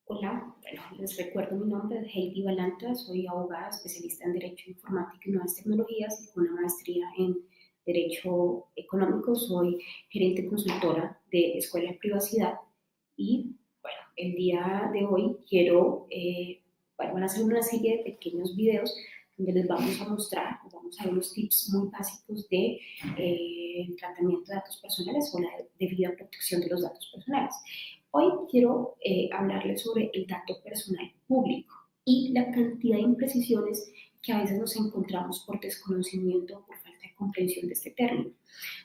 Hola, bueno, les recuerdo mi nombre es Heidi Balanta, soy abogada especialista en Derecho Informático y Nuevas Tecnologías y con una maestría en Derecho Económico. Soy gerente consultora de Escuela de Privacidad y bueno, el día de hoy van a hacer una serie de pequeños videos donde les vamos a mostrar, vamos a ver unos tips muy básicos de tratamiento de datos personales o la debida protección de los datos personales. Hoy quiero hablarles sobre el dato personal público y la cantidad de imprecisiones que a veces nos encontramos por desconocimiento o por falta de comprensión de este término.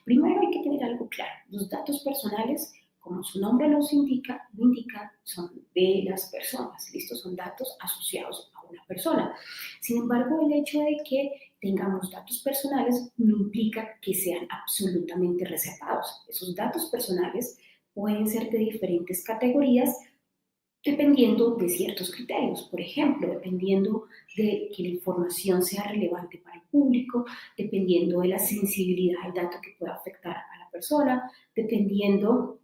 Primero hay que tener algo claro. Los datos personales, como su nombre lo indica, son de las personas. ¿Listo? Son datos asociados a una persona. Sin embargo, el hecho de que tengamos datos personales no implica que sean absolutamente reservados. Esos datos personales pueden ser de diferentes categorías dependiendo de ciertos criterios. Por ejemplo, dependiendo de que la información sea relevante para el público, dependiendo de la sensibilidad del dato que pueda afectar a la persona, dependiendo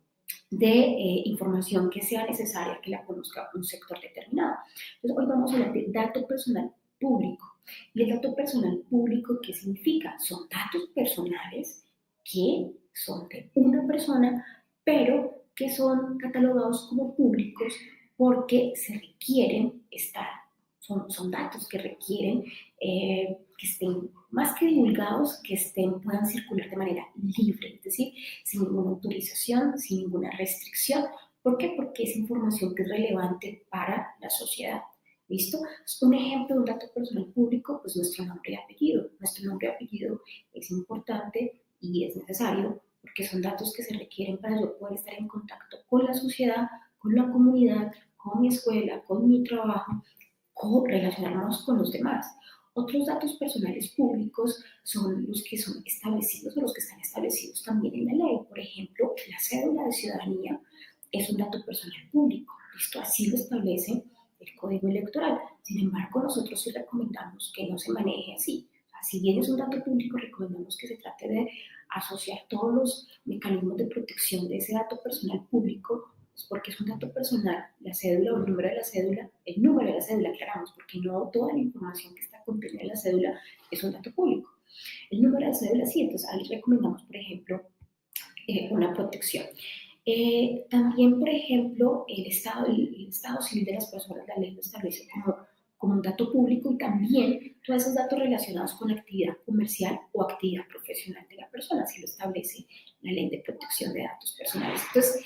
de información que sea necesaria que la conozca un sector determinado. Entonces, hoy vamos a hablar de dato personal público. ¿Y el dato personal público qué significa? Son datos personales que son de una persona, pero que son catalogados como públicos porque se requieren estar, son datos que requieren que estén más que divulgados, que puedan circular de manera libre, es decir, sin ninguna autorización, sin ninguna restricción. ¿Por qué? Porque es información que es relevante para la sociedad. ¿Listo? Un ejemplo de un dato personal público, pues nuestro nombre y apellido. Nuestro nombre y apellido es importante y es necesario porque son datos que se requieren para yo poder estar en contacto con la sociedad, con la comunidad, con mi escuela, con mi trabajo, relacionarnos con los demás. Otros datos personales públicos son los que son establecidos o los que están establecidos también en la ley. Por ejemplo, la cédula de ciudadanía es un dato personal público. Esto así lo establece el Código Electoral. Sin embargo, nosotros sí recomendamos que no se maneje así. Si bien es un dato público, recomendamos que se trate de asociar todos los mecanismos de protección de ese dato personal público, pues porque es un dato personal, la cédula o el número de la cédula, aclaramos, porque no toda la información que está contenida en la cédula es un dato público. El número de la cédula sí, entonces ahí recomendamos, por ejemplo, una protección. También, por ejemplo, el estado civil de las personas, la ley lo establece como un dato público y también todos esos datos relacionados con actividad comercial o actividad profesional de la persona, así lo establece la ley de protección de datos personales. Entonces,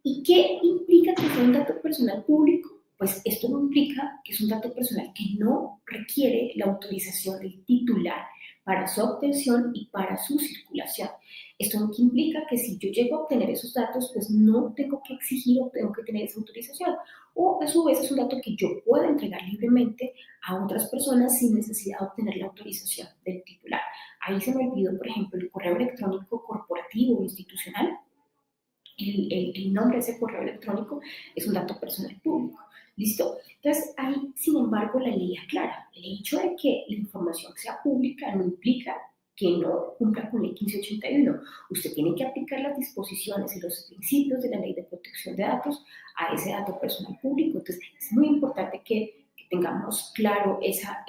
¿y qué implica que sea un dato personal público? Pues esto no implica que es un dato personal que no requiere la autorización del titular para su obtención y para su circulación. Esto no implica que si yo llego a obtener esos datos, pues no tengo que exigir o tengo que tener esa autorización. O a su vez es un dato que yo puedo entregar libremente a otras personas sin necesidad de obtener la autorización del titular. Ahí se me olvidó, por ejemplo, el correo electrónico corporativo o institucional. El nombre de ese correo electrónico es un dato personal público. ¿Listo? Entonces, ahí, sin embargo, la ley aclara. El hecho de que la información sea pública no implica que no cumpla con la ley 1581. Usted tiene que aplicar las disposiciones y los principios de la ley de protección de datos a ese dato personal público. Entonces, es muy importante que tengamos claro esa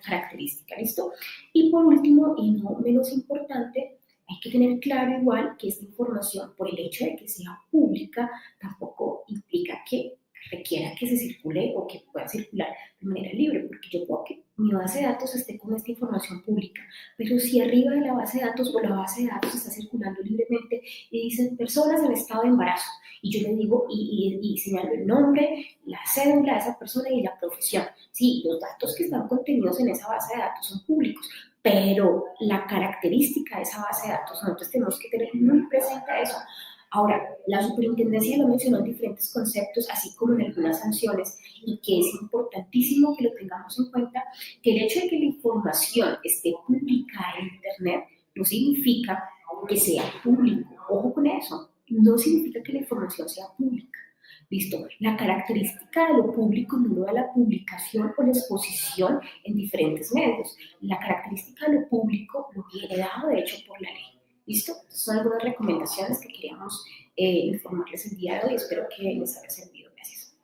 característica. ¿Listo? Y por último, y no menos importante, hay que tener claro igual que esta información, por el hecho de que sea pública, tampoco implica que requiera que se circule o que pueda circular de manera libre, porque yo puedo que mi base de datos esté con esta información pública, pero si arriba de la base de datos o la base de datos está circulando libremente y dicen personas en estado de embarazo, y yo le digo y señalo el nombre, la cédula de esa persona y la profesión. Sí, los datos que están contenidos en esa base de datos son públicos, pero la característica de esa base de datos, nosotros tenemos que tener muy presente eso. Ahora, la superintendencia lo mencionó en diferentes conceptos, así como en algunas sanciones, y que es importantísimo que lo tengamos en cuenta, que el hecho de que la información esté publicada en Internet no significa que sea público. Ojo con eso, no significa que la información sea pública. ¿Listo? La característica de lo público no lo da la publicación o la exposición en diferentes medios. La característica de lo público lo viene dado, de hecho, por la ley. ¿Listo? Son algunas recomendaciones que queríamos informarles el día de hoy. Espero que les haya servido. Gracias.